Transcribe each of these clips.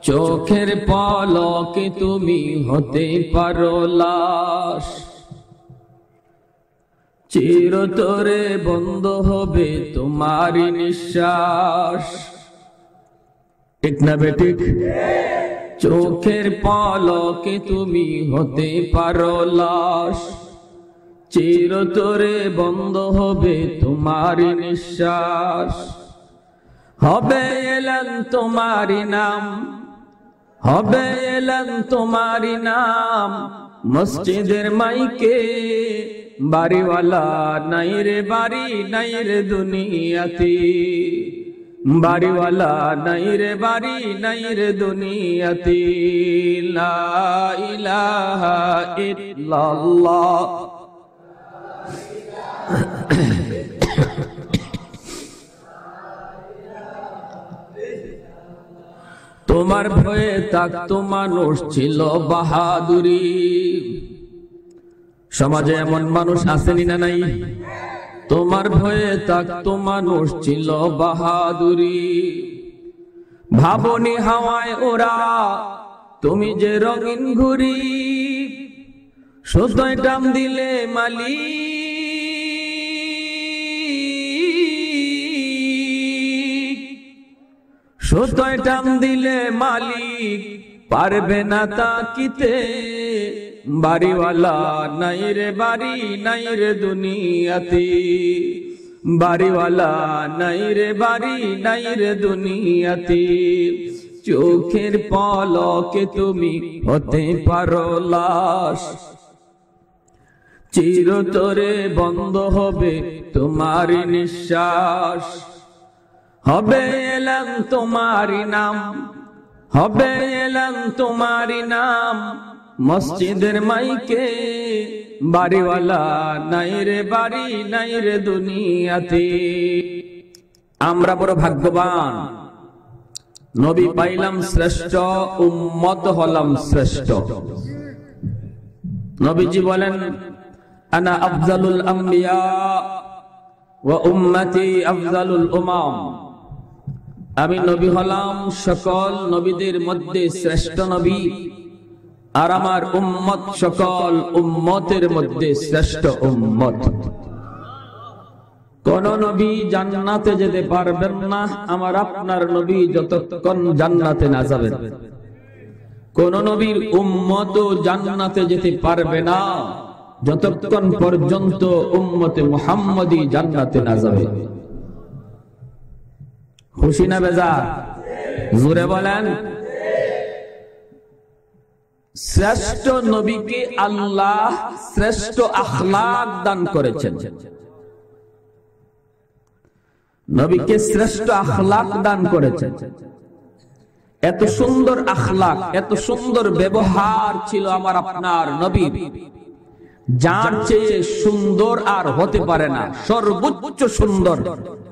চোখের পলকে তুমি হতে পারো লাশ, চিরতরে বন্ধ হবে তোমারই নিঃশ্বাস। ঠিক না বেঠিক? চোখের পলকে তুমি হতে পারো লাশ, চিরতরে বন্ধ হবে তোমারই নিঃশ্বাস। হবে এলেন তোমারই নাম, হবে এলেন তোমারই নাম মসজিদের মাইকে। বাড়িওয়ালা নাই রে বাড়ি, নাই রে দুনিয়াতে। বাড়িওয়ালা নাই রে বাড়ি, নাই রে দুনিয়াতে। লা ইলাহা ইল্লাল্লাহ। তোমার ভয়ে থাকতো মানুষ, ছিল বাহাদুরি। সমাজে এমন মানুষ আসেনি না নাই? তোমার ভয়ে থাকতো মানুষ, ছিল বাহাদুরি। ভাবনি হাওয়ায় ওরা তুমি যে রঙিন ঘুড়ি, সুতোয় টান দিলে মালি, সুতোয় টান দিলে মালিক পারবে না তাকিতে। বাড়িওয়ালা নাই রে বাড়ি, নাই রে দুনিয়াতে। বাড়িওয়ালা নাই রে বাড়ি, নাই রে দুনিয়াতে। চোখের পলকে তুমি হতে পারো লাশ, চিরতরে বন্ধ হবে তোমারই নিঃশ্বাস। হবে এলাম তোমারই নাম, হবে এলাম তোমারই নাম মসজিদের মাইকে। বাড়িওয়ালা নাই রে বাড়ি, নাই রে দুনিয়াতে। আমরা বড় ভাগ্যবান, নবী পাইলাম শ্রেষ্ঠ, উম্মত হলাম শ্রেষ্ঠ। নবীজি বলেন, আনা আফজালুল আম্বিয়া ওয়া উম্মতি আফজালুল উমাম। আমি নবী হলাম সকল নবীদের মধ্যে শ্রেষ্ঠ নবী, আর আমার উম্মত সকল উম্মতের মধ্যে শ্রেষ্ঠ উম্মত। কোন নবী জান্নাতে যেতে পারবেন না আমার আপনার নবী যতক্ষণ জান্নাতে না যাবেন। কোন নবীর উম্মত জান্নাতে যেতে পারবে না যতক্ষণ পর্যন্ত উম্মতে মুহাম্মদী জান্নাতে না যাবে। খুশি না বেজার? জোরে বলেন। শ্রেষ্ঠ নবীকে আল্লাহ শ্রেষ্ঠ আখলাক দান করেছেন। নবীকে শ্রেষ্ঠ আখলাক দান করেছেন। এত সুন্দর আখলাক, এত সুন্দর ব্যবহার ছিল আমার আপনার নবীর, যার চেয়ে সুন্দর আর হতে পারে না। সর্বোচ্চ সুন্দর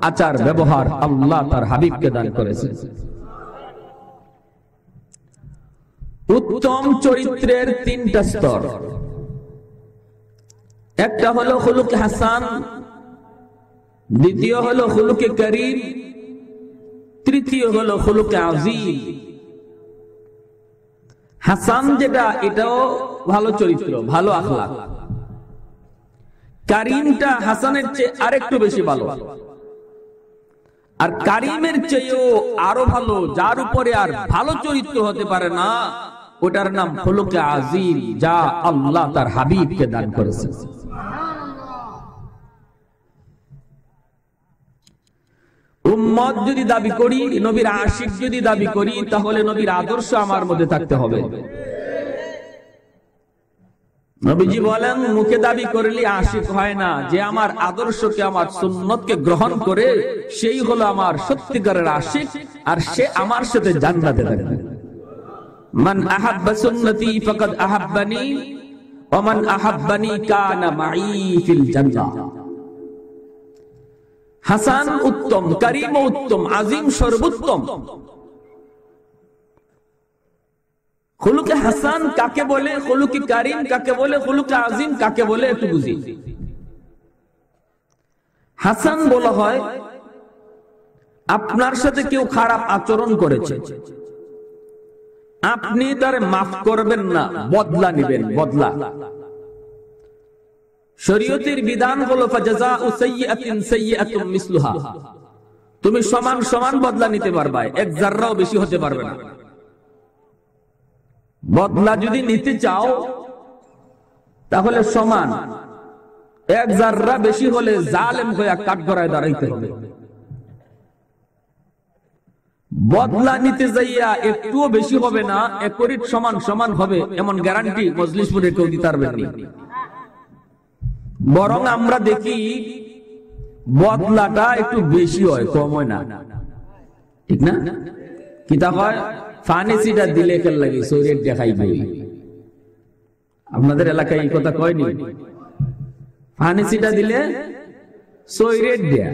আচার ব্যবহার আল্লাহ তার হাবিবকে দান করেছেন। উত্তম চরিত্রের তিনটা স্তর। একটা হলো খুলুক হাসান, দ্বিতীয় হলো খুলুকে করিম, তৃতীয় হলো খুলুকে আজিম। হাসান যেটা, এটাও ভালো চরিত্র, ভালো আখলাক। কারিমটা হাসানের চেয়ে আরেকটু বেশি ভালো, আর কারিমের চেয়েও আরো ভালো, যার উপরে আর ভালো চরিত্র হতে পারে না, ওটার নাম খুলুকে আজিম, যা আল্লাহ তার হাবিবকে দান করেছেন। উম্মত যদি দাবি করি, নবীর আশিক যদি দাবি করি, তাহলে নবীর আদর্শ আমার মধ্যে থাকতে হবে। নবীজি বলেন, মুখে দাবি করলে আশিক হয় না, যে আমার আদর্শকে, আমার সুন্নতকে গ্রহণ করে সেই হলো আমার সত্যিকারের আশিক, আর সে আমার সাথে জান্নাতে থাকবে। মান আহাব্বা সুন্নতি ফাকাদ আহাব্বানি ওয়া মান আহাব্বানি কানা মাই ফিল জান্নাহ। হাসান উত্তম, করিম উত্তম, আজিম সর্বোত্তম। খুলুকে হাসান কাকে বলে, খুলুকে করিম কাকে বলে, খুলুকে আজিম কাকে বলে একটু বুঝি। হাসান বলা হয় আপনার সাথে কেউ খারাপ আচরণ করেছে, আপনি তারে মাফ করবেন না, বদলা নেবেন, বদলা। শরীয়তের বিধান হলো ফাজাযাউ সাইয়্যাতিন সাইয়্যাতুম মিসলুহা, তুমি সমান সমান বদলা নিতে পারবা, এক জাররাও বেশি হতে পারবে না। বদলা যদি নিতে চাও তাহলে সমান, এক জাররা বেশি হলে জালেম হয়ে কাঠগড়ায় দাঁড়াইতে হবে। বদলা নিতে যাইয়া একটুও বেশি হবে না, একরিট সমান সমান হবে এমন গ্যারান্টি মজলিসপুরে কেউ দিতে পারবেন না। বরং আমরা দেখি বদলাটা একটু বেশি হয়, কম হয় না, ঠিক না? কিতা হয়, ফানিসিটা দিলে কেন লাগে শরীর দেখাইবে। আপনাদের এলাকায় এই কথা কয়নি? ফানিসিটা দিলে শরীর দেয়া,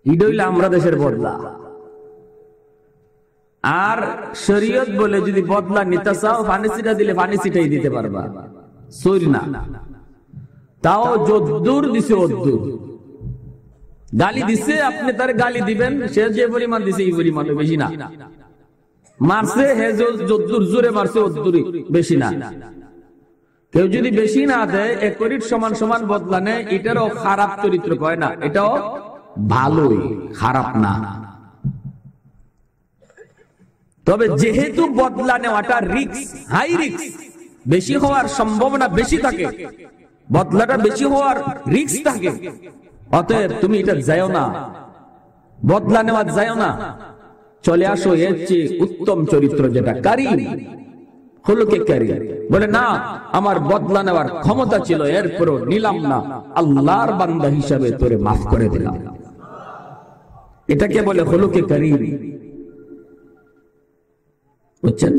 এটা হইলে আমরা দেশের বদলা। আর শরীয়ত বলে যদি বদলা নিতে চাও, ফানিসিটা দিলে ফানিসিটাই দিতে পারবা, শরীর না। তাও যদ্দূর দিছে অদ্দূর। গালি দিছে, আপনি তার গালি দিবেন, সে যে পরিমাণ দিছে এই পরিমাণ, বেশি না। মারছে, হে যদ্দূর জোরে মারছে অদ্দূরই, বেশি না। কেউ যদি বেশি না দেয়, একরিট সমান সমান বদলা নেয়, এটারও খারাপ চরিত্র কয় না, এটাও ভালোই, খারাপ না। তবে যেহেতু বদলা নেওয়াটা রিস্ক, হাই রিস্ক, বেশি হওয়ার সম্ভাবনা বেশি থাকে, বদলাটা বেশি হওয়ার রিস্ক থাকে, অতএব তুমি এটা যাও না, বদলা নেওয়া যাও না। চলে আসো এর চেয়ে উত্তম চরিত্র যেটা কারীম, খুলুকে কারীম। বলে না, আমার বদলা নেওয়ার ক্ষমতা ছিল, এরপরও নিলাম না, আল্লাহর বান্দা হিসাবে তোরে মাফ করে দিলাম। এটাকে বলে খুলুকে কারীম, বুঝছেন?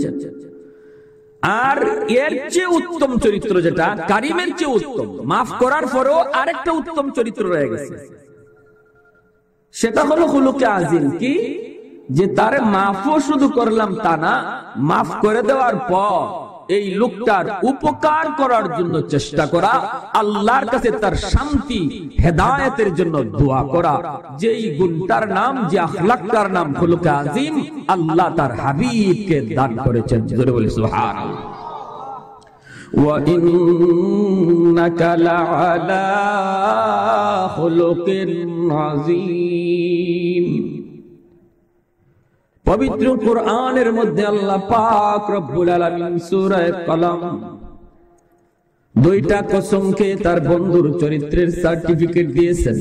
আর এর চেয়ে উত্তম চরিত্র যেটা কারীমের চেয়ে উত্তম, মাফ করার পরেও আরেকটা উত্তম চরিত্র রয়ে গেছে, সেটা হলো খুলুকে আজিম। কি? যে তারে মাফও শুধু করলাম তা না, মাফ করে দেওয়ার পর এই লোকটার উপকার করার জন্য চেষ্টা করা, আল্লাহর কাছে তার শান্তি হেদায়েতের জন্য দোয়া করা। যেই গুণটার নাম, যে আখলাকটার নাম খুলুকে আজিম, আল্লাহ তার হাবিবকে দান করেছেন। জোরে বলি সুবহানাল্লাহ। ওয়া ইন্নাকা লাআলা খুলুকিন আযীম। পবিত্র কুরআনের মধ্যে আল্লাহ পাক রব্বুল আলামিন সূরা কলম দুইটা কসমকে তার বন্ধুর চরিত্রের সার্টিফিকেট দিয়েছেন।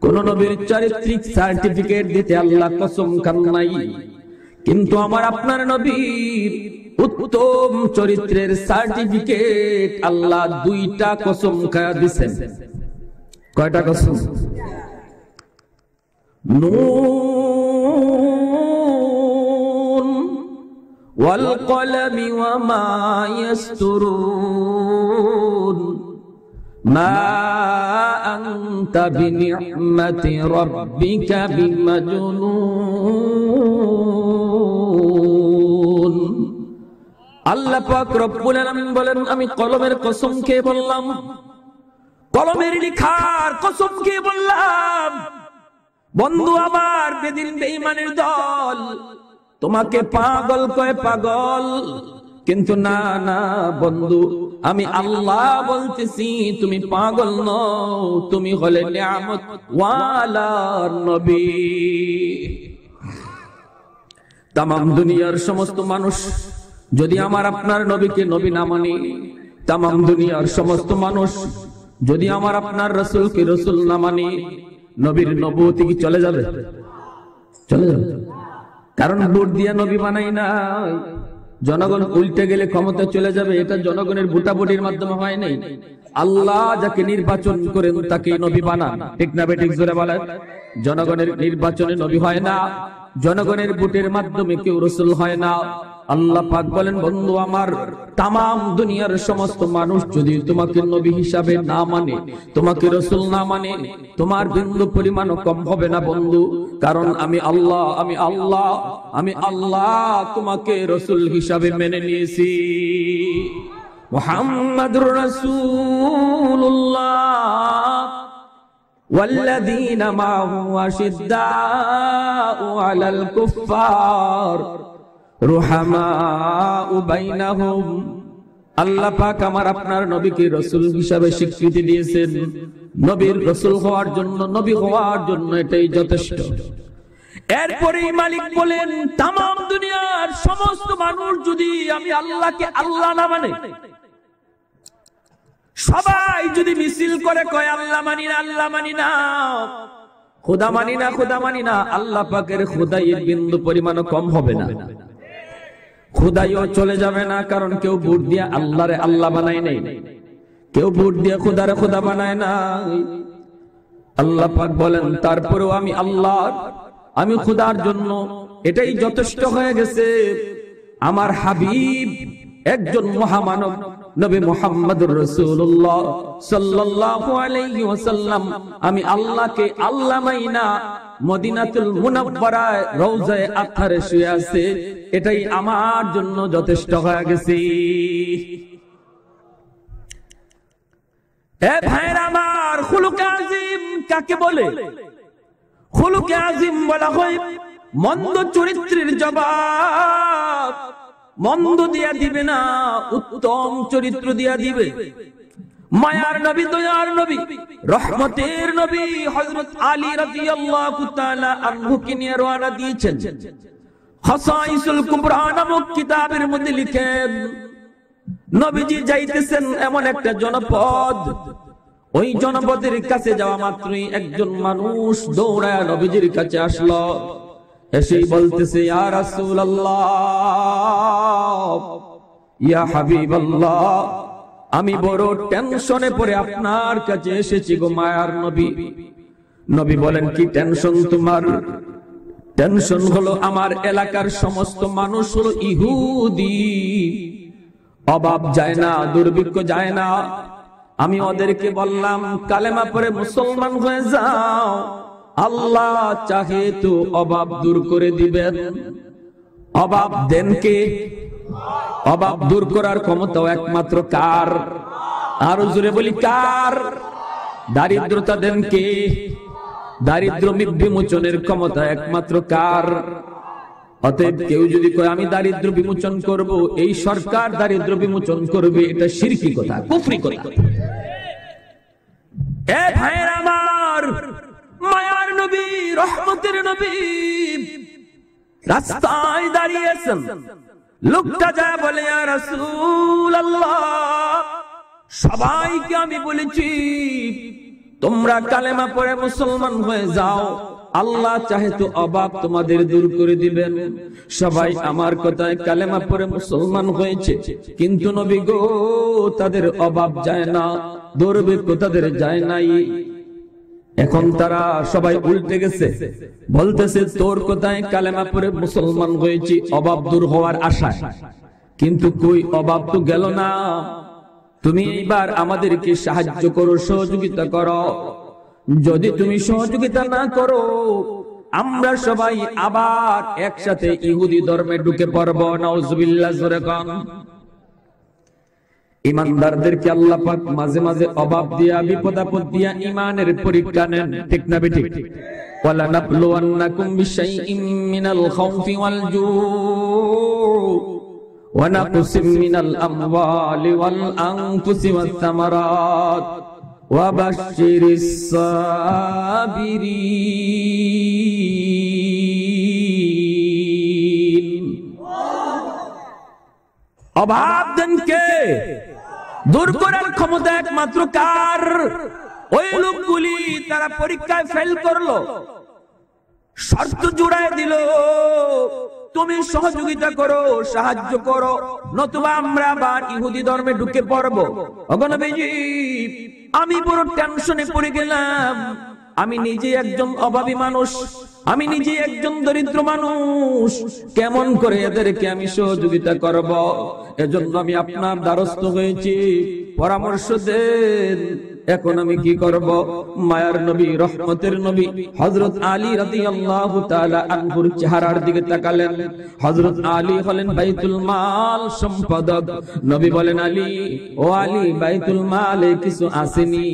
কোন নবীর চারিত্রিক সার্টিফিকেট দিতে আল্লাহ কসম খান নাই, কিন্তু আমার আপনার নবীর উত্তম চরিত্রের সার্টিফিকেট আল্লাহ দুইটা কসম খায়া দিয়েছেন। কয়টা কসম? والقلم وما يسطرون ما أنت بنعمة ربك بمجنون। আল্লাহ পাক রব্বুল আলামিন বলেন, আমি কলমের কসম খেয়ে বললাম, কলমের লেখার কসম খেয়ে বললাম, বন্ধু আমার বেদিন বেঈমানের দল তোমাকে পাগল কয়, পাগল, কিন্তু না না বন্ধু, আমি আল্লাহ বলতেছি তুমি পাগল নও, তুমি হলে নিয়ামত ওয়ালা নবী। তামাম দুনিয়ার সমস্ত মানুষ যদি আমার আপনার নবীকে নবী না মানে, তামাম দুনিয়ার সমস্ত মানুষ যদি আমার আপনার রাসূলকে রাসূল না মানে, নবীর নবুয়তি কি চলে যাবে? চলে যাবে। কারণ ভোট দিয়া নবী বানাই না, জনগণ উল্টে গেলে ক্ষমতা চলে যাবে, এটা জনগণের ভোটাভুটির মাধ্যমে হয় নাই। আল্লাহ যাকে নির্বাচন করেন তাকে নবী বানান, ঠিক না বেঠিক? জোরে বলেন। জনগণের নির্বাচনে নবী হয় না, জনগণের ভোটের মাধ্যমে কেউ রাসূল হয় না। আল্লাহ পাক বলেন, বন্ধু আমার, তামাম দুনিয়ার সমস্ত মানুষ যদি তোমাকে নবী হিসাবে না মানে, তোমাকে রাসূল না মানে, তোমার বিন্দু পরিমাণও কম হবে না বন্ধু। কারণ আমি আল্লাহ, আমি আল্লাহ, আমি আল্লাহ তোমাকে রাসূল হিসাবে মেনে নিয়েছি। মুহাম্মাদুর রাসূলুল্লাহ ওয়াল্লাযীনা মা'হু আশিদ্দাউ আলাল কুফফার রুহামাউ বাইনাহুম। আল্লাহ পাক আমার আপনার নবীকে রাসূল হিসাবে স্বীকৃতি দিয়েছেন। নবীর রাসূল হওয়ার জন্য, নবী হওয়ার জন্য এটাই যথেষ্ট। এরপরেই মালিক বলেন, তামাম দুনিয়ার সমস্ত মানুষ যদি আমি আল্লাহকে আল্লাহ না মানে, সবাই যদি মিছিল করে কয় আল্লাহ মানি না, আল্লাহ মানি না, খোদা মানি না, খোদা মানি না, আল্লাহ পাকের খোদাইয়ের বিন্দু পরিমাণও কম হবে না, খোদাইও চলে যাবে না। কারণ কেউ ভোট দিয়ে আল্লাহরে আল্লাহ বানায় নাই, কেউ ভোট দিয়ে খোদারে খোদা বানায় না। আল্লাহ পাক বলেন, তারপরেও আমি আল্লাহ, আমি খোদার জন্য এটাই যথেষ্ট হয়ে গেছে। আমার হাবিব একজন মহামানব নবী মুহাম্মদুর রাসূলুল্লাহ সাল্লাল্লাহু আলাইহি ওয়াসাল্লাম, আমি আল্লাহকে আল্লাহ মাইনা মদিনাতুল মুনাওয়ারায় রওজায়ে আতহারে শুয়ে আছে, এটাই আমার জন্য যথেষ্ট হয়ে গেছে। এ ভাইরা আমার, খুলুকে আযীম কাকে বলে? খুলুকে আযীম বলা হয় মন্দ চরিত্রের জবাব মন্দ দিয়া দিবে না, উত্তম চরিত্র দিয়া দিবে। মায়ার নবী, দয়ার নবী, রহমতের নবী হযরত আলী রাদিয়াল্লাহু তাআলা আনহুকে নিয়ে রওনা দিয়েছেন। খাসাইসুল কুবরা নামক কিতাবের মধ্যে লিখেন, নবীজি যাইতেছেন এমন একটা জনপদ, ওই জনপদের কাছে যাওয়া মাত্রই একজন মানুষ দৌড়ায় নবীজির কাছে আসলো, এসেই বলতেছে, ইয়া রাসূলুল্লাহ, ইয়া হাবিবাল্লাহ, আমি বড় টেনশনে পড়ে আপনার কাছে এসেছি গো মায়ার নবী। নবী বলেন, কি টেনশন তোমার? টেনশন হলো আমার এলাকার সমস্ত মানুষ হলো ইহুদি, অভাব যায় না, দুর্ভিক্ষ যায় না। আমি ওদেরকে বললাম কালেমা পড়ে মুসলমান হয়ে যাও, আল্লাহ চাহে তো অভাব দূর করে দিবেন। অভাব দেন কে? অভাব দূর করার ক্ষমতা একমাত্র কার? আরো জোরে বলি কার? দারিদ্রতা দেন কে? দারিদ্র বিমোচনের ক্ষমতা একমাত্র কার? অতএব কেউ যদি কয় আমি দারিদ্র বিমোচন করব, এই সরকার দারিদ্র বিমোচন করবে, এটা শিরকি কথা, কুফরি কথা। এ ভাইরা আমার, মায়ার নবী, রহমতের নবী রাস্তায় দাঁড়িয়েছেন। লোকটা যা বলে, ইয়া রাসূলুল্লাহ, সবাইকে আমি বলেছি তোমরা কালেমা পড়ে মুসলমান হয়ে যাও, আল্লাহ চাহে তো অভাব তোমাদের দূর করে দিবেন। সবাই আমার কথায় কালেমা পড়ে মুসলমান হয়েছে, কিন্তু নবী গো, তাদের অভাব যায় না, দুর্ভিক্ষ তাদের যায় নাই। এখন তারা সবাই উল্টে গেছে, বলতেছে তোর কথায় কালেমা পড়ে মুসলমান হয়েছি অভাব দূর হওয়ার আশায়, কিন্তু কই অভাব তো গেল না। তুমি এইবার আমাদেরকে সাহায্য করো, সহযোগিতা করো। যদি তুমি সহযোগিতা না করো, আমরা সবাই আবার একসাথে ইহুদি ধর্মে ঢুকে পড়ব। নাউজুবিল্লাহ, জোরে কোন। ইমানদারদেরকে আল্লাহ পাক মাঝে মাঝে অভাব দিয়া, বিপদ আপদ দিয়া ইমানের পরীক্ষা নেন, ঠিক না বেঠিক? ওয়ালা নাবলুওয়ান্নাকুম বিশাইইম মিনাল খাউফি ওয়াল জূ ওয়া নাকসিম মিনাল আমওয়ালি ওয়াল আনফুসি ওয়াস সামারাত ওয়া বাশশিরিস সাবিরিন। অভাব দেন কে? দূর করার ক্ষমতা একমাত্র কার? ওই লোকগুলি তারা পরীক্ষায় ফেল করলো, শর্ত জুড়ায় দিল, তুমি সহযোগিতা করো, সাহায্য করো, নতুবা আমরা আবার ইহুদি ধর্মে ঢুকে পড়বো। ওগো নবীজি, আমি বড় টেনশনে পড়ে গেলাম। আমি নিজে একজন অভাবী মানুষ, আমি নিজে একজন দরিদ্র মানুষ, কেমন করে এদেরকে আমি সহযোগিতা করব? এজন্য আমি আপনার দ্বারস্থ হয়েছি, পরামর্শ দেন। এখন আমি কি করব? মায়ার নবী, রহমতের নবী হযরত আলী রাদিয়াল্লাহু তাআলা আনহুর চেহারার দিকে তাকালেন। হযরত আলী হলেন বাইতুল মাল সম্পাদক। নবী বলেন, আলী, ও আলী, বাইতুল মালে কিছু আসেনি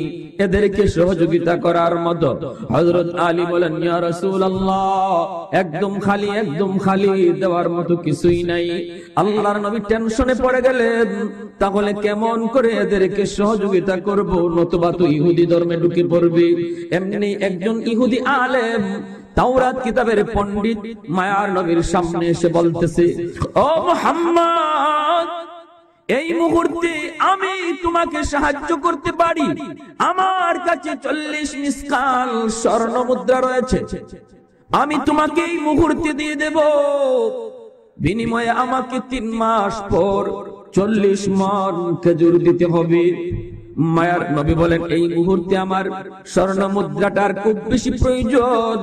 এদেরকে সহযোগিতা করার মতো? হযরত আলী বলেন, ইয়া রাসূলুল্লাহ, একদম খালি, একদম খালি, দেওয়ার মতো কিছুই নাই। আল্লাহর নবী টেনশনে পড়ে গেলেন, তাহলে কেমন করে এদেরকে সহযোগিতা করব? নতুবা তো ইহুদি ধর্মে ঢুকে পড়বে। এমনি একজন ইহুদি আলেম, তাওরাত কিতাবের পণ্ডিত মায়ার নবীর সামনে এসে বলতেছে, ও মুহাম্মদ, এই মুহূর্তে আমি তোমাকে সাহায্য করতে পারি। আমার কাছে 40 মিসকাল স্বর্ণ মুদ্রা রয়েছে, আমি তোমাকে এই মুহূর্তে দিয়ে দেব। বিনিময়ে আমাকে 3 মাস পর 40 মণ খেজুর দিতে হবে। মায়ার নবী বলেন, এই মুহূর্তে আমার স্বর্ণ মুদ্রাটার খুব বেশি প্রয়োজন।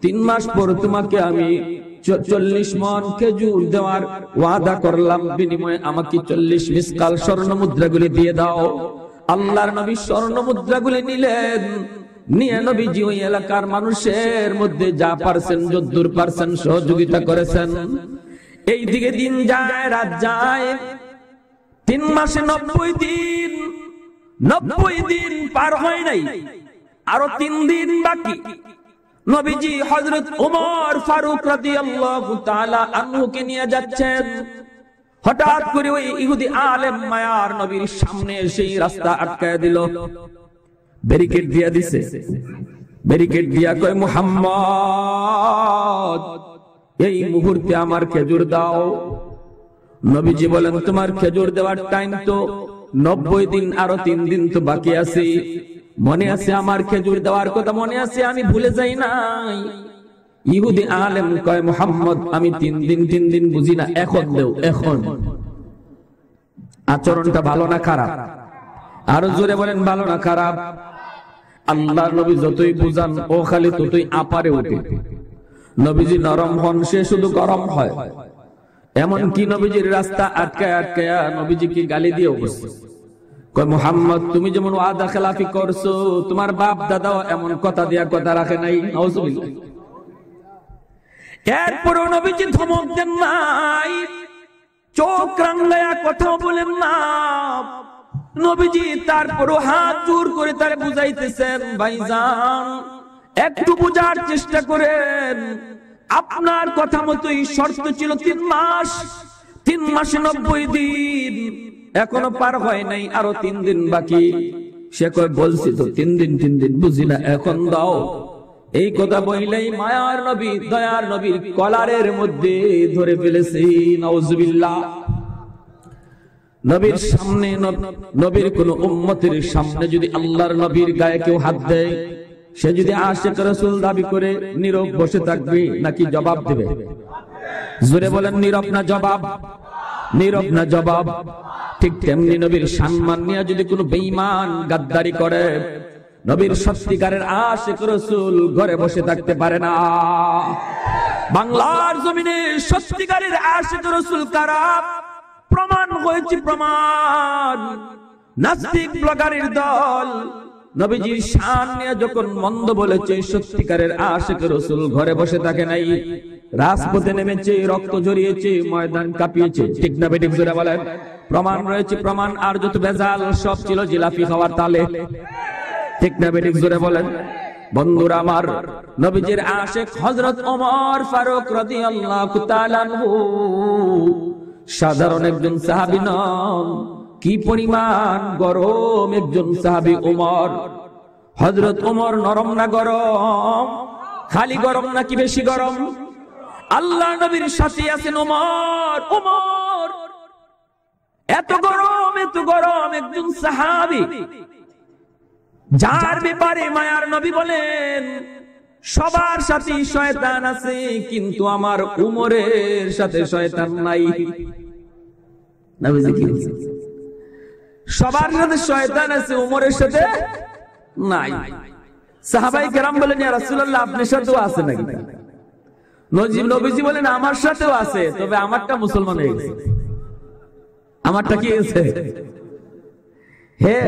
3 মাস পর তোমাকে আমি 40 মণ খেজুর দেওয়ার ওয়াদা করলাম, বিনিময়ে আমাকে 40 মিসকাল স্বর্ণ মুদ্রাগুলি দিয়ে দাও। আল্লাহর নবী স্বর্ণ মুদ্রাগুলি নিলেন, নিয়ে নবীজি ওই এলাকার মানুষের মধ্যে যা পারছেন, যদ্দূর পারছেন সহযোগিতা করেছেন। এই দিকে দিন যায়, রাত যায়, 3 মাসে 90 দিন, 90 দিন পার হয় নাই, আরো 3 দিন বাকি। নবীজি হযরত ওমর ফারুক রাদিয়াল্লাহু তাআলা আনহুকে নিয়ে যাচ্ছেন। হঠাৎ করে ওই ইহুদি আলেম মায়ার নবীর সামনে সেই রাস্তা আটকায় দিল, ব্যারিকেড দিয়া দিছে। ব্যারিকেড দিয়া কয়, মুহাম্মদ, এই মুহূর্তে আমার খেজুর দাও। নবীজি বলেন, তোমার খেজুর দেওয়ার টাইম তো 90 দিন, আরো 3 দিন তো বাকি আছে। মনে আছে আমার খেজুর দেওয়ার কথা? মনে আছে, আমি ভুলে যাই নাই। ইহুদি আলেম কয়, মুহাম্মদ, আমি 3 দিন বুঝি না, এখন দেও, এখন। আচরণটা ভালো না খারাপ? আরো জোরে বলেন, ভালো না খারাপ? আল্লাহর নবী যতই বুঝান ও খালি ততই আপারে ওঠে। নবীজি নরম হন, সে শুধু গরম হয়। এমন কি নবীজির রাস্তা আটকায় আটকায় নবীজিকে গালি দিয়ে বসছে। কয়, মুহাম্মদ, তুমি যেমন ওয়াদা খেলাফি করছো, তোমার বাপ দাদাও এমন কথা দিয়া কথা রাখে নাই। নাউজুবিল্লাহ। এরপরও নবীজি ধমক দেন নাই, চোখ রাঙায়া কথা বলেন না। নবীজি তারপরও হাত জোর করে তারে বুঝাইতেছেন, ভাইজান, একটু বুঝার চেষ্টা করেন। আপনার কথা মতোই শর্ত ছিল 3 মাস, 3 মাসে 90 দিন, এখনো পার হয় নাই, আরো 3 দিন বাকি। সে কয়, বলছি তো 3 দিন বুঝি না, এখন দাও। এই কথা বললেই মায়ার নবী, দয়ার নবীর কলারের মধ্যে ধরে ফেলেছে। নাউজুবিল্লাহ। নবীর সামনে, নবীর কোন উম্মতের সামনে যদি আল্লাহর নবীর গায়ে কেউ হাত দেয়, সে যদি আশিক রাসূল দাবি করে নীরব বসে থাকবে নাকি জবাব দেবে? জোরে বলেন, নীরব না জবাব? নীরব না জবাব? ঠিক তেমনি নবীর সম্মান নিয়ে যদি কোনো বেঈমান গাদ্দারি করে, নবীর সত্যিকারের আশিক রাসূল ঘরে বসে থাকতে পারে না। বাংলার জমিনে সত্যিকারের আশিক রাসূল কারা? প্রমাণ হয়েছে, প্রমাণ। নাস্তিক ব্লগারের দল নবীজির শান নিয়ে যখন মন্দ বলেছে, সত্যিকারের আশিক রাসূল ঘরে বসে থাকে নাই, রাজপথে নেমেছে, রক্ত ঝরিয়েছে, ময়দান কাঁপিয়েছে। ঠিক না বেঠিক? জোরে বলেন। প্রমাণ রয়েছে, প্রমাণ। আর যত ভেজাল সব ছিল জিলাপি খাওয়ার তালে। ঠিক না বেঠিক? জোরে বলেন। বন্ধুরা আমার, নবীজির আশিক হযরত ওমর ফারুক রাদিয়াল্লাহু তাআলা আনহু সাধারণ একজন সাহাবী নন, কি পরিমাণ গরম একজন সাহাবী ওমর। হযরত ওমর নরম না গরম? খালি গরম নাকি বেশি গরম? আল্লাহ নবীর সাথে আছেন ওমর। ওমর এত গরম, এত গরম একজন সাহাবী, যার ব্যাপারে মায়ার নবী বলেন, সবার সাথে শয়তান আছে, কিন্তু আমার উমরের সাথে শয়তান নাই। নবীজি কি বলেন? সবার সাথে শয়তান আছে, উমরের সাথে নাই। সাহাবায়ে কেরাম বলেন, ইয়া রাসূলুল্লাহ, আপনার সাথেও আছে নাকি? নবীজি বলেন, আমার সাথেও আছে, তবে আমারটা মুসলমান হয়ে গেছে। আমারটা কি হয়েছে? হে,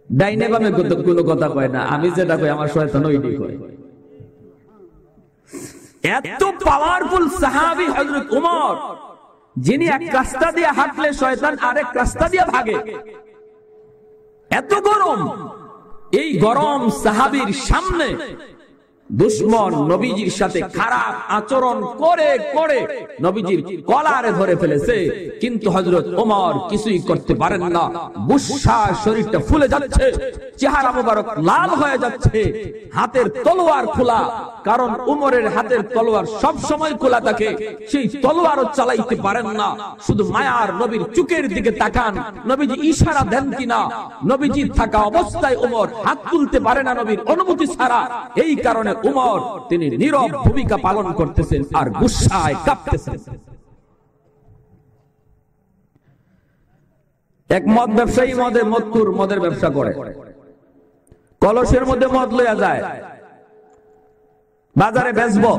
ডাইনে বামে কোনো কথা কয় না, আমি যেটা কই আমার শয়তান ওইটাই কয়। এত পাওয়ারফুল সাহাবী হযরত ওমর, যিনি এক রাস্তা দিয়ে হাঁটলে শয়তান আরেক রাস্তা দিয়ে ভাগে। এত গরম, এই গরম সাহাবীর সামনে দুশমন নবীজির সাথে খারাপ আচরণ করে করে নবীজির কলারে ধরে ফেলেছে, কিন্তু হযরত ওমর কিছুই করতে পারেন না। গুসা শরীরটা ফুলে যাচ্ছে, চেহারা মোবারক লাল হয়ে যাচ্ছে, হাতের তলোয়ার খোলা, কারণ উমরের হাতের তলোয়ার সব সময় খোলা থাকে, সেই তলোয়ারও চালাইতে পারেন না। শুধু মায়ার নবীর চোখের দিকে তাকান, নবীজি ইশারা দেন কিনা। নবীজি থাকা অবস্থায় উমর হাত তুলতে পারে না নবীর অনুমতি ছাড়া। এই কারণে উমর তিনি নীরব ভূমিকা পালন করতেছেন আর গুসায় কাঁপতেছেন। এক মদ ব্যবসায়ী মদের ব্যবসা করে, কলসের মধ্যে মদ লইয়া যায়, বাজারে বেচবো,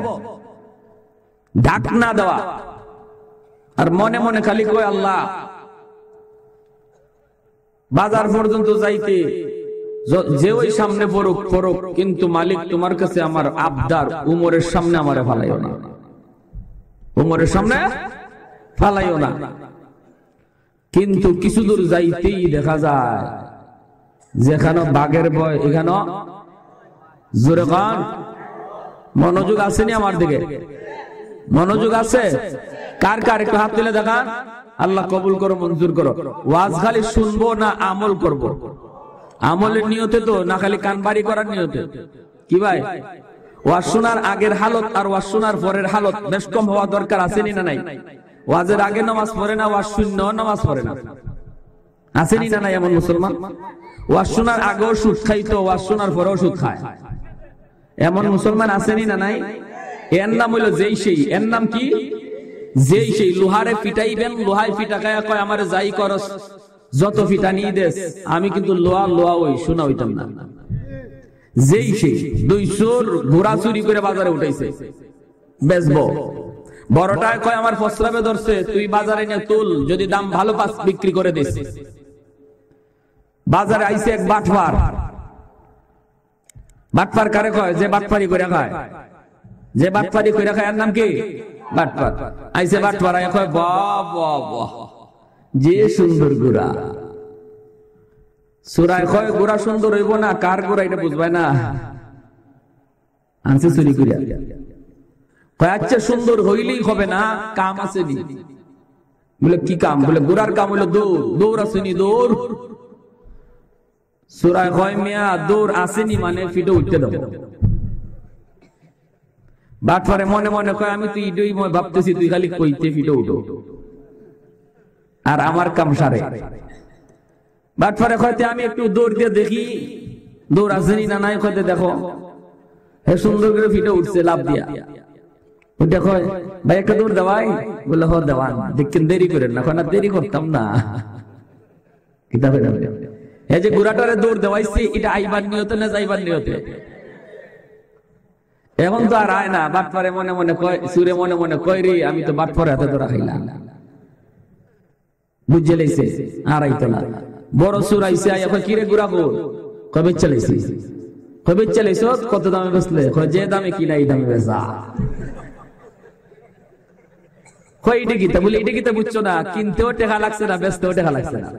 ঢাকনা দেওয়া, আর মনে মনে খালি কয় আল্লাহ, বাজার পর্যন্ত যাইতে যে ওই সামনে পড়ুক পড়ুক, কিন্তু মালিক তোমার কাছে আমার আবদার, উমরের সামনে আমারে ফালাইও না, উমরের সামনে ফালাইও না। কিন্তু কিছু দূর যাইতেই দেখা যায় যেখানে বাঘের ভয়, এখানে জোরে গান। মনোযোগ আসেনি আমার দিকে? মনোযোগ আছে? কার কার একটু হাত তুলে দেখান। আল্লাহ কবুল করো, মঞ্জুর করো। ওয়াজ খালি শুনবো না আমল করব? আমলের নিয়তে তো না, খালি কানবাড়ি করার নিয়তে? কি ভাই, ওয়াজ শোনার আগের হালত আর ওয়াজ শোনার পরের হালত বেশ কম হওয়া দরকার, আসেনি না নাই? ওয়াজের আগে নামাজ পড়ে না, ওয়াজ শূন্য নামাজ পড়ে না, আসেনি না নাই? এমন মুসলমান ওয়াজ শোনার আগেও সুদ খাইতো, ওয়াজ শোনার পরেও সুদ খায়, এমন মুসলমান আসেনি না নাই? এর নাম হইলো যেই সেই। এর নাম কি? যেই সেই। লোহারে পিটাইবেন, লোহায় পিটা খায়া কয় আমারে যাই করস, যত পিটা নিয়ে দেশ, আমি কিন্তু লোহা ওই শোনা হইতাম না। যেই সেই 200 ঘোড়া চুরি করে বাজারে উঠাইছে, বেচবো। বড়টায় কয় আমার ফসলাবে ধরছে, তুই বাজারে নিয়ে তুল, যদি দাম ভালো পাস বিক্রি করে দিস। বাজারে আইছে এক বাটপার। বাটপার কারে কয়? যে বাটপারি করে খায়, যে বাটপারি করে খায় এর নাম কি? বাটপার। আইছে বাটপার, আয় কয় বাহ বাহ বাহ, যে সুন্দর গুড়া। সুরায় কয় গুড়া সুন্দর হইব না, কার গুড়া এটা বুঝবাই না, আনছে চুরি করিয়া। কয় আচ্ছা সুন্দর হইলেই হবে না, কাম আছে নি? বলে কি কাম? বলে গুড়ার কাম হইলো দৌড়। দৌড় আসেনি? দৌড়। সুরায় কয় মিয়া দৌড় আসেনি মানে ফিটে উঠতে দেবো। বাটপারে মনে মনে কয় আমি তো ইডই ভাবতেছি, তুই খালি কইতে ফিটে উঠো আর আমার কাম সারে। বাটপারে কয়তে আমি একটু দৌড় দিয়ে দেখি দৌড় আসেনি না নাই। কয়তে দেখো হে সুন্দর করে ফিটে উঠছে লাভ দিয়া। ওইটা কয় ভাই একটা দৌড় দেওয়াই? বলে হ দেওয়ান, দেখেন দেরি করেন না। কয় না দেরি করতাম না, এই যে গুড়াটারে দৌড় দেওয়াইছি, এটা আইবার নিয়তে না যাইবার নিয়তে? এখন তো আর আয় না। বাটপারে মনে মনে কয়, সুরে মনে মনে কয় রে আমি তো বাটপারে হাতে ধরা খাইলাম, বুঝে লাইছে আর আইতো না। বড় সুর আইছে, এখন কি রে গুড়া গোর? কবে চালাইছি? কবে চালাইছ? কত দামে বেচলে? যে দামে কিনা এই দামে বেচা। কয় এটা কিতা? বলি এটা কিতা বুঝছো না, কিনতেও টাকা লাগছে না, বেচতেও টাকা লাগছে না।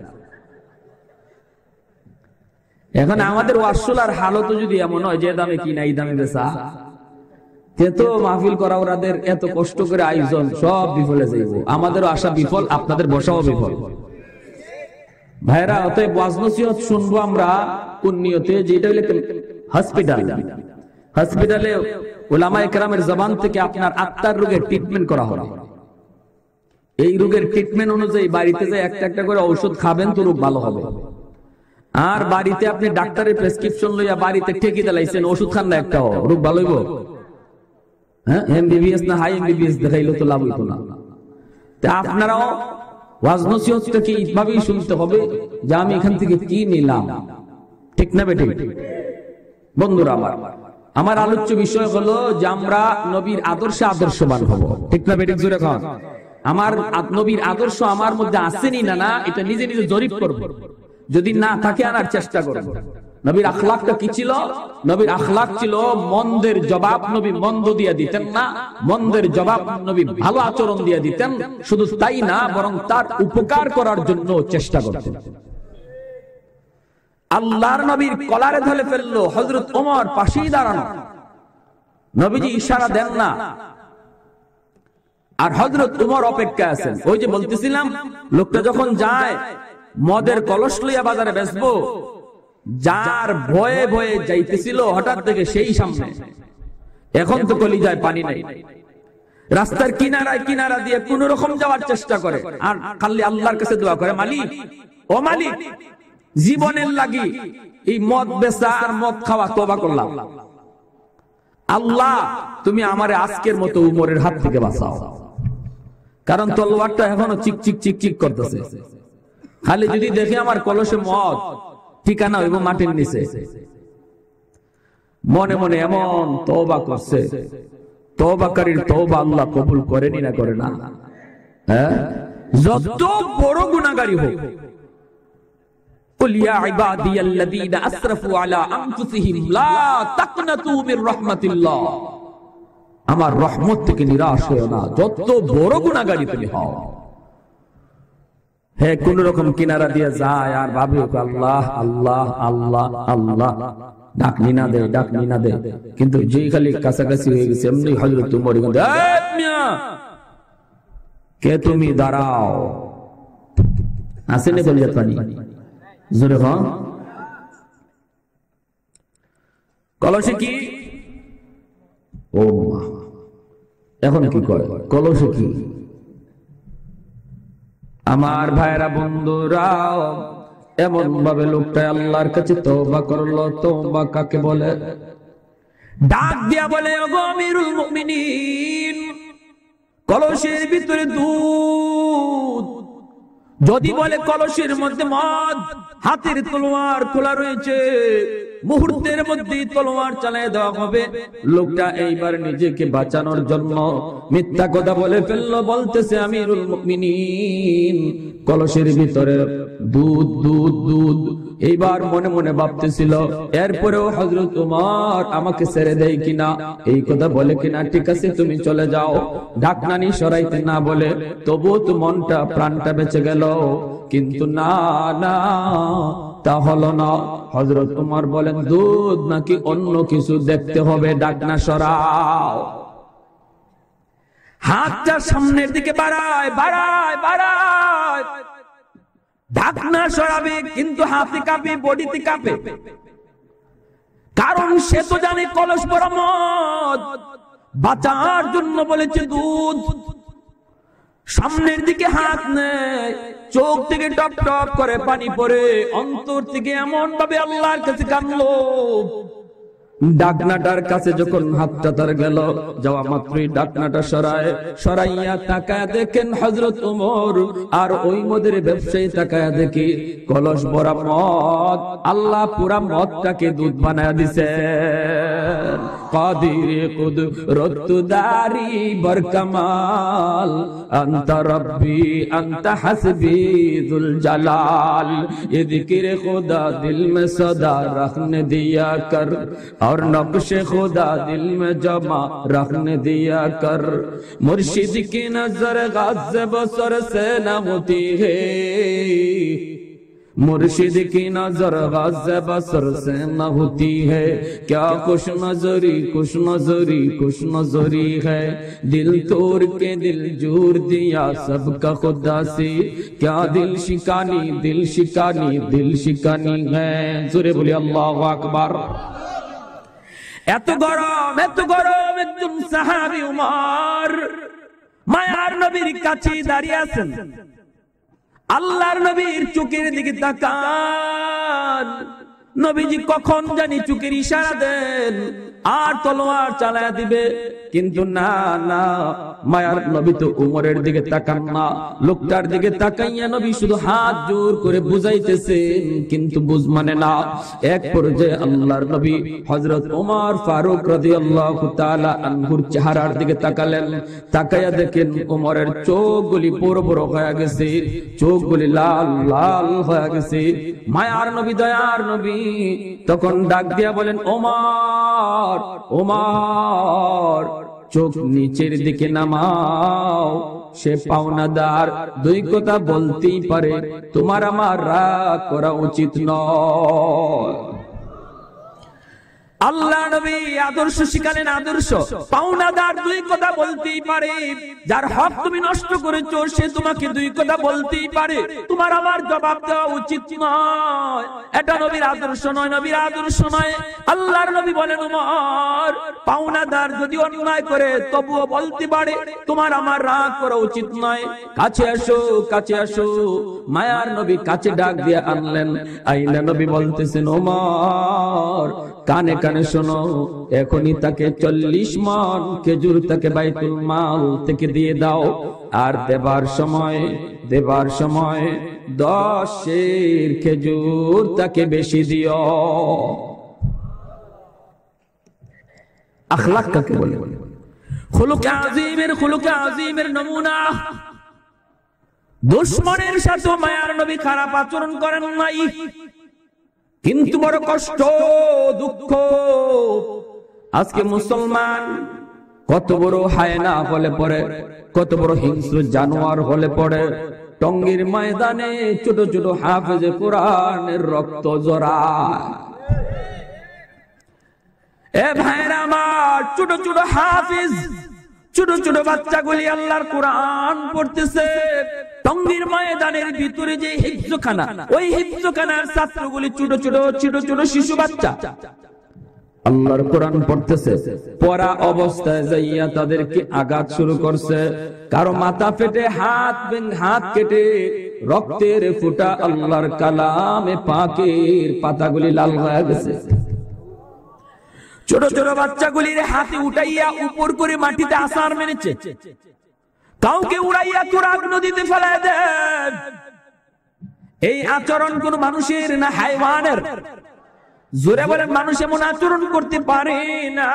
এখন আমাদের ওয়াসুলার হালত যদি এমন হয় যে দামে কিনা এই দামে বেচা, তো মাহফিল করা ওরাদের এত কষ্ট করে আয়োজন সব বিফলে যাইব। আমাদেরও আশা বিফল, আপনাদের বসাও বিফল। ভাইরা, অতএব ওয়াজ নসিহত শুনবো আমরা কোন নিয়তে? যেটা হইলে হসপিটাল, হসপিটালে উলামায়ে কেরামের জবান থেকে আপনার আত্মার রোগের ট্রিটমেন্ট করা হবে। এই রোগের ট্রিটমেন্ট অনুযায়ী বাড়িতে যে একটা একটা করে ঔষধ খাবেন তো রোগ ভালো হবে। আর বাড়িতে আপনি ডাক্তারের প্রেসক্রিপশন লইয়া বাড়িতে ঠেকি দিলাইছেন, ওষুধ খান না একটাও, রোগ ভালো হইব? হ্যাঁ, এমবিবিএস না হাই এমবিবিএস দেখাইলো তো লাভ হইতো না। আপনারাও ওয়াজ নসিহতটাকে এইভাবেই শুনতে হবে যে আমি এখান থেকে কি নিলাম, ঠিক না বেঠিক? বন্ধুরা আমার আলোচ্য বিষয় হলো যে আমরা নবীর আদর্শে আদর্শবান হব, ঠিক না বেঠিক? জোরে কন। আমার নবীর আদর্শ আমার মধ্যে আসেনি না না, এটা নিজে নিজে জরিপ করব। যদি না থাকে আনার চেষ্টা করব। নবীর আখলাকটা কি ছিল? নবীর আখলাক ছিল মন্দের জবাব নবী মন্দ দিয়ে দিতেন না, মন্দের জবাব নবী ভালো আচরণ দিয়ে দিতেন। শুধু তাই না, বরং তার উপকার করার জন্য চেষ্টা করতেন। আল্লাহর নবীর কলারে ধরে ফেললো হযরত ওমর, পাশেই দাঁড়ানো, নবীজি ইশারা দেন না, আর হযরত ওমর অপেক্ষা আছেন। ওই যে বলতেছিলাম, লোকটা যখন যায় মদের কলস লইয়া বাজারে বেচবো, যার ভয়ে ভয়ে যাইতেছিল হঠাৎ থেকে সেই সামনে, এখন তো কলিজায় পানি নাই, রাস্তার কিনারায় কিনারা দিয়ে কোন রকম যাওয়ার চেষ্টা করে, আর খালি আল্লাহর কাছে দোয়া করে, মালিক, ও মালিক, জীবনের লাগি এই মদ বেচা আর মদ খাওয়া তওবা করলাম, আল্লাহ তুমি আমারে আজকের মতো উমরের হাত থেকে বাঁচাও। কারণ তলোয়ারটা এখনো চিক চিক চিক চিক করতেছে। খালি যদি দেখে আমার কলসে মদ, ঠিকানা হইব মাটির নিচে। মনে মনে এমন তওবা করছে, তওবাকারীর তওবা আল্লাহ কবুল করেনি না করে না? হ্যাঁ, যত বড় গুনাহগারী হোক, কুল ইয়া ইবাদিয়াল্লাযীনা আসরাফু আলা আনফুসিহিম লা তাকনাতু মির রাহমাতিল্লাহ, আমার রহমত থেকে নিরাশ হও না, যত বড় গুনাহগারী তুমি হও। হে কোন রকম কিনারা দিয়ে যায় আর ভাবে আল্লাহ আল্লাহ আল্লাহ আল্লাহ, ডাকনি না দে, ডাকনি না দে। কিন্তু যেই খালি কাছাকাছি হয়ে গেছে, এমনি হযরত ওমর কে তুমি, দাঁড়াও, আসেনি কলিজাত পানি, জোরে হ। কলসে কি? ও মা, এখন কি করে কলসে কি? আমার ভাইরা বন্ধুরা, এমন ভাবে লোকটা আল্লাহর কাছে তওবা করলো। তওবা কাকে বলে? ডাক দিয়া বলে, ওগো আমিরুল মুমিনিন, কলসের ভিতরে দুধ, যদি বলে কলসের মধ্যে মদ, হাতের তলোয়ার খোলা রয়েছে, মুহূর্তের মধ্যে তলোয়ার চালিয়ে দেওয়া হবে। লোকটা এইবার নিজেকে বাঁচানোর জন্য মিথ্যা কথা বলে ফেললো, বলতেছে আমিরুল মুমিনিন, কলসের ভিতরে দুধ দুধ দুধ। এইবার মনে মনে ভাবতেছিল, এরপরেও হযরত ওমর আমাকে ছেড়ে দেয় কিনা, এই কথা বলে কিনা, ঠিক আছে তুমি চলে যাও, ঢাকনানি সরাইতে না বলে, তবুও তো মনটা প্রাণটা বেঁচে গেল। কিন্তু না না, তা হলো না। হযরত ওমর বলেন, দুধ নাকি অন্য কিছু দেখতে হবে, ঢাকনা সরাও। হাতটা সামনের দিকে বাড়ায় বাড়ায় বাড়ায়, ঢাকনা সরাবে, কিন্তু হাতে কাঁপে, বডিতে কাঁপে, কারণ সে তো জানে কলস বড় মদ, বাঁচার জন্য বলেছে দুধ। সামনের দিকে হাত নেয়, চোখ থেকে টপ টপ করে পানি পড়ে, অন্তর থেকে এমন ভাবে আল্লাহর কাছে কাঁদলো। ডাকনাটার কাছে যখন হাতটা তার গেল, যাওয়া মাত্রই ডাকনাটা সরাইয়া তাকায়া দেখেন হযরত ওমর, আর ওই মদের ব্যবসায়ী তাকায়া দেখি কলস ভরা মদ, আল্লাহ পুরা মদটাকে দুধ বানায়া দিছে। কাদিরে কুদরত দারি বরকামাল, আনতা রব্বি আনতা হাসবি যুল জালাল, ये जिक्र खुदा दिल में सदा रखने दिया कर, और नक्शे खुदा दिल में जमा रखने दिया कर। मुर्शिद की नजर गाज़े बसर से न होती है, मुर्शिद की नजर गाज़े बसर से न होती है। क्या खुश नजरी खुश नजरी खुश नजरी है, दिल तोड़ के दिल जोर दिया सबका खुदा से। क्या दिल शिकानी दिल शिकानी दिल शिकानी है। जोरे बोले अल्लाहु আকবার। এত গরম একজন সাহাবী উমর মায়ার নবীর কাছে দাঁড়িয়ে আছেন। আল্লাহর নবীর চোখের দিকে তাকান, নবীজি কখন জানি চোখের ইশারা দেন, আর তলোয়ার চালায়া দিবে। কিন্তু না না, মায়ার নবী তো উমরের দিকে তাকান না, লোকটার দিকে তাকাইয়া নবী শুধু হাত জোর করে বুঝাইতেছেন, কিন্তু বুঝ মানে না। এক পর্যায়ে আল্লাহর নবী হযরত ওমর ফারুক রাদিয়াল্লাহু তাআলা আনহুর চেহারার দিকে তাকালেন। তাকায়া দেখেন ওমরের চোখগুলি বড় বড় হয়ে গেছে, চোখগুলি লাল লাল হয়ে গেছে। মায়ার নবী, দয়ার নবী তখন ডাক দিয়া বলেন, ওমর ওমর, চোখ নিচের দিকে নামাও। সে পাওনাদার, দুই কথা বলতেই পারে, তোমার আমার রাগ করা উচিত নয়। আল্লাহ নবী আদর্শ শিখালেন, আদর্শ পাওনাদার দুই কথা বলতেই পারে, যার হক তুমি নষ্ট করেছো সে তোমাকে দুই কথা বলতেই পারে, তোমার আমার জবাব দেওয়া উচিত নয়। এটা নবীর আদর্শ নয়, নবীর আদর্শ নয়। আল্লাহর নবী বলেন, ওমর, পাওনাদার যদি অন্যায় করে তবুও বলতে পারে, তোমার আমার রাগ করা উচিত নয়। কাছে আসো, কাছে আসো। মায়ার নবী কাছে ডাক দিয়ে আনলেন। আইনা নবী বলতেছেন, ওমর কানে কানে শোনো, এখনই তাকে 40 মণ খেজুর তাকে বাইতুল মাল থেকে দিয়ে দাও, আর দেবার সময় 10 সের খেজুর তাকে বেশি দিও। আখলাক কাকে বলে? খুলুকে আযীমের নমুনা। দুশমনের সাথে মায়ার নবী খারাপ আচরণ করেন নাই, কিন্তু বড় কষ্ট দুঃখ, আজকে মুসলমান কত বড় হায়না হলে পড়ে, কত বড় হিংস্র জানোয়ার হলে পড়ে। টঙ্গীর ময়দানে ছোট ছোট হাফেজে কোরআনের রক্ত জড়ায়। এ ভাইরা আমার, ছোট ছোট হাফিজ, ছোট ছোট বাচ্চাগুলি আল্লাহর কোরআন পড়তেছে। টঙ্গীর ময়দানের ভিতরে যে হিফজখানা, ওই হিফজখানার ছাত্রগুলি ছোট ছোট শিশু বাচ্চা আল্লাহর কোরআন পড়তেছে। পড়া অবস্থায় যাইয়া তাদেরকে আঘাত শুরু করছে। কারো মাথা ফেটে, হাত কেটে রক্তের ফোঁটা আল্লাহর কালামে পাকের পাতাগুলি লাল হয়ে গেছে। ছোট ছোট বাচ্চাগুলির হাতে উঠাইয়া উপর করে মাটিতে আছাড় মেরেছে, কাউকে উড়াইয়া তুরাগ নদীতে ফেলায় দেন। এই আচরণ কোন মানুষের না হাইওয়ানের? জোরে বলেন, মানুষ এমন আচরণ করতে পারে না,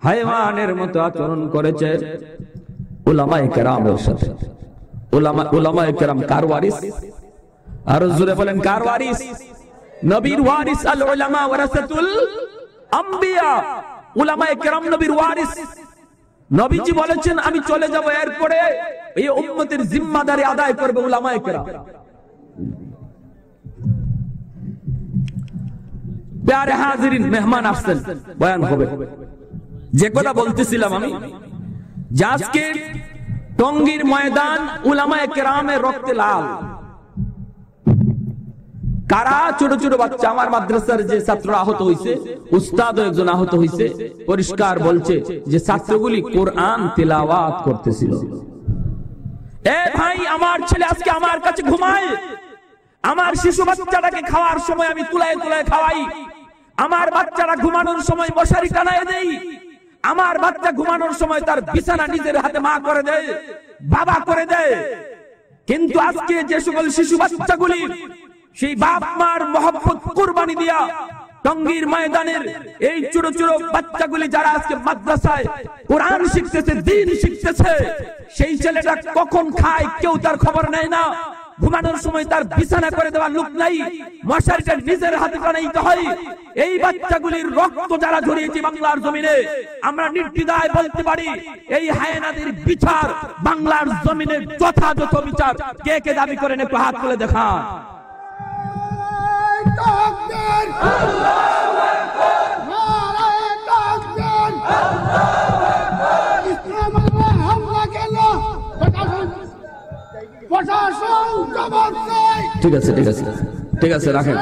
হাইওয়ানের মতো আচরণ করেছে উলামায়ে কেরামের সাথে। উলামায়ে কেরাম কার ওয়ারিস? আর জোরে বলেন, কার ওয়ারিস? নবীর ওয়ারিস। আল উলামা ওয়ারাসাতুল আম্বিয়া। উলামায়ে কেরাম নবীর ওয়ারিস। নবীজি বলেছেন, আমি চলে যাব, এরপরে এই উম্মতের জিম্মাদারি আদায় করবে উলামায়ে কেরাম। প্যারে হাজিরিন, মেহমান আসছেন, বয়ান হবে। যে কথা বলতেছিলাম আমি, আজকে টঙ্গীর ময়দান উলামায়ে কেরামের রক্তে লাল। কারা? ছোট ছোট বাচ্চা। আমার মাদ্রাসার যে ছাত্র আহত হয়েছে, উস্তাদও একজন আহত হয়েছে, পরিষ্কার বলছে যে ছাত্রগুলি কোরআন তিলাওয়াত করতেছিল। এ ভাই, আমার ছেলে আজকে আমার কাছে ঘুমায়, আমার শিশু বাচ্চাটাকে খাওয়ার সময় আমি তুলায় তুলায় খাওয়াই, আমার বাচ্চারা ঘুমানোর সময় মশারি টানায় দেই, আমার বাচ্চা ঘুমানোর সময় তার বিছানা নিজের হাতে মা করে দেয়, বাবা করে দেয়। কিন্তু আজকে যে সকল শিশু বাচ্চাগুলি সেই বাপ মার মহব্বত কুরবানি দিয়া টঙ্গীর ময়দানের এই ছোট ছোট বাচ্চাগুলি যারা আজকে মাদ্রাসায় কোরআন শিখতেছে, দ্বীন শিখতেছে, সেই ছেলেটা কখন খায় কেউ তার খবর নেয় না। ঘুমানোর সময় তার বিছানা করে দেওয়ার লোক নাই, মশারিটা নিজের হাতে টানাইতে হয়। এই বাচ্চাগুলির রক্ত যারা ঝরিয়েছে বাংলার জমিনে, আমরা নির্দ্বিধায় বলতে পারি, এই হায়েনাদের বিচার বাংলার জমিনে যথাযথ বিচার। কে কে দাবি করেন একটু হাত তুলে দেখান। ঠিক আছে, ঠিক আছে, ঠিক আছে, রাখেন।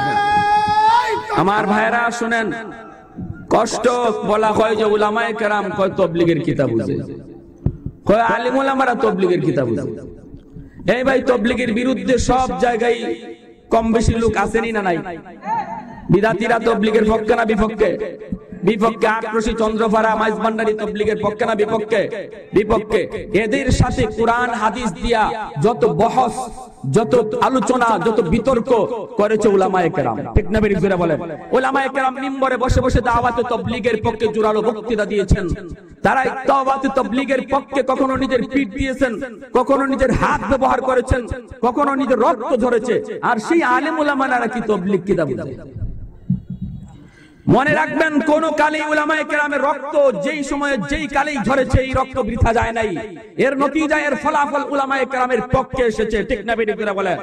আমার ভাইরা শুনেন, কষ্ট বলা হয় যে উলামায়ে কেরাম কয় তবলিগের কিতাব বুঝে, কয় আলিম উলামারা তবলিগের কিতাব বুঝে। এই ভাই, তবলিগের বিরুদ্ধে সব জায়গায় কম বেশি লোক আসেনি না নাই? বিদাতিরা তবলিগের পক্ষে না বিপক্ষে? বিপক্ষে আক্রোশী চন্দ্রপাড়া মাইজভান্ডারী তবলিগের পক্ষে না বিপক্ষে? বিপক্ষে। এদের সাথে কোরআন হাদিস দিয়া যত বহস, যত আলোচনা, যত বিতর্ক করেছে উলামায়ে কেরাম, ঠিক না বেঠিক জোরে বলেন? উলামায়ে কেরাম মিম্বরে বসে বসে দাওয়াতে তবলিগের পক্ষে জোরালো বক্তৃতা দিয়েছেন। তারা দাওয়াতে তবলিগের পক্ষে কখনো নিজের পিঠ দিয়েছেন, কখনো নিজের হাত ব্যবহার করেছেন, কখনো নিজের রক্ত ঝরেছে। আর সেই আলেম উলামারা কি তবলিগ কিতা বুঝে? মনে রাখবেন, কোন কালেই উলামায়ে কেরামের রক্ত যেই সময়ে যেই কালেই ঝরেছে, এই রক্ত বৃথা যায় নাই। এর নতিজা, এর ফলাফল উলামায়ে কেরামের পক্ষে এসেছে, ঠিক না বেঠিক জোরে বলেন?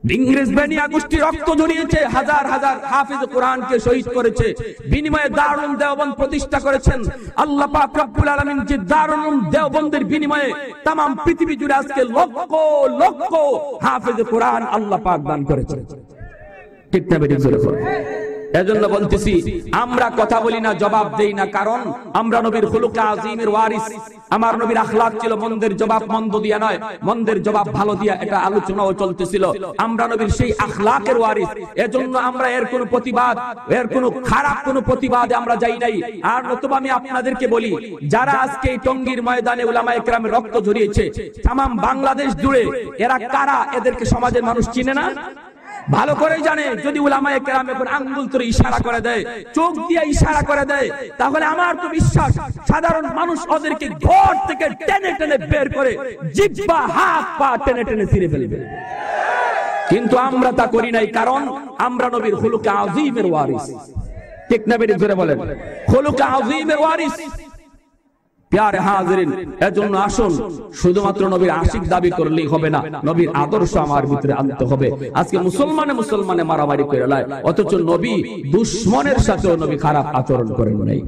ইংরেজ বেনিয়া গোষ্ঠী রক্ত ঝরিয়েছে, হাজার হাজার হাফিজ কোরআনকে শহীদ করেছে, বিনিময়ে দারুল দেওবন্দ প্রতিষ্ঠা করেছেন। আল্লাহ পাক রব্বুল আলামিন যে দারুল দেওবন্দের বিনিময়ে तमाम পৃথিবী জুড়ে আজকে লক্ষ লক্ষ হাফিজ কোরআন আল্লাহ পাক দান করেছে, ঠিক না বেঠিক জোরে বলেন? এজন্য বলতেছি, আমরা কথা বলি না, জবাব দেই না, কারণ আমরা নবীর খুলুকে আযীমের ওয়ারিস। আমার নবীর আখলাক ছিল মন্দের জবাব মন্দ দিয়া নয়, মন্দের জবাব ভালো দিয়া, এটা আলোচনাও চলতেছিল। আমরা নবীর সেই আখলাকের ওয়ারিস, এজন্য আমরা এর কোনো প্রতিবাদ, এর কোনো খারাপ কোনো প্রতিবাদে আমরা যাই নাই। আর নতুবা আমি আপনাদেরকে বলি, যারা আজকে এই টঙ্গীর ময়দানে উলামায়ে কেরামের রক্ত ঝরিয়েছে, তামাম বাংলাদেশ জুড়ে এরা কারা? এদেরকে সমাজের মানুষ চিনে না? ভালো করে জানে। যদি উলামায়ে কেরাম এখন আঙ্গুল ধরে ইশারা করে দেয়, চোখ দিয়ে ইশারা করে দেয়, তাহলে আমার তো বিশ্বাস সাধারণ মানুষ ওদেরকে ঘর থেকে টেনে টেনে বের করে জিহ্বা হাত পা টেনে টেনে ছিঁড়ে ফেলবে। কিন্তু আমরা তা করি নাই, কারণ আমরা নবীর খুলুকে আযীমের ওয়ারিস, ঠিক না বেঠিক জোরে বলেন? খুলুকে আযীমের ওয়ারিস। প্যারে হাজিরিন, এজন্য আসুন, শুধুমাত্র নবীর আশিক দাবি করলেই হবে না, নবীর আদর্শ আমার ভিতরে আনতে হবে। আজকে মুসলমানে মারামারি করে লাই, অথচ নবী দুশমনের সাথেও নবী খারাপ আচরণ করেন নাই।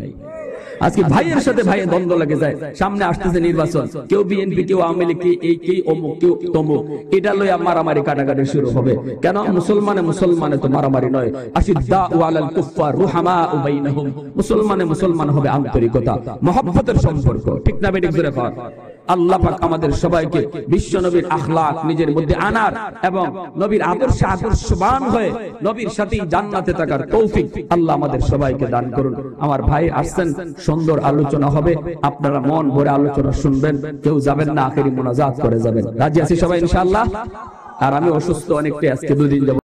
আজকে ভাইয়ের সাথে ভাইয়ের দ্বন্দ্ব লেগে যায়, সামনে আসতেছে নির্বাচন, কেউ বিএনপি, কেউ আওয়ামী লীগ, এই কেউ অমুক, কেউ তমুক, এটা লইয়া মারামারি কাটাকাটি শুরু হবে। কেন? মুসলমানে তো মারামারি নয়। আশিদ্দাউ আলাল কুফফার রুহামাউ বাইনাহুম, মুসলমান হবে আন্তরিকতা, মহব্বতের সম্পর্ক, ঠিক না বেঠিক জোরে কর? আল্লাহ পাক আমাদের সবাইকে বিশ্ব নবীর আখলাক নিজের মধ্যে আনার এবং নবীর আদর্শে আদর্শবান হয়ে নবীর সাথেই জান্নাতে থাকার তৌফিক আল্লাহ আমাদের সবাইকে দান করুন। আমার ভাই আসছেন, সুন্দর আলোচনা হবে, আপনারা মন ভরে আলোচনা শুনবেন, কেউ যাবেন না, আখেরি মোনাজাত করে যাবেন। রাজি আছি সবাই ইনশাআল্লাহ? আর আমি অসুস্থ অনেকটাই, আজকে 2 দিন যাব।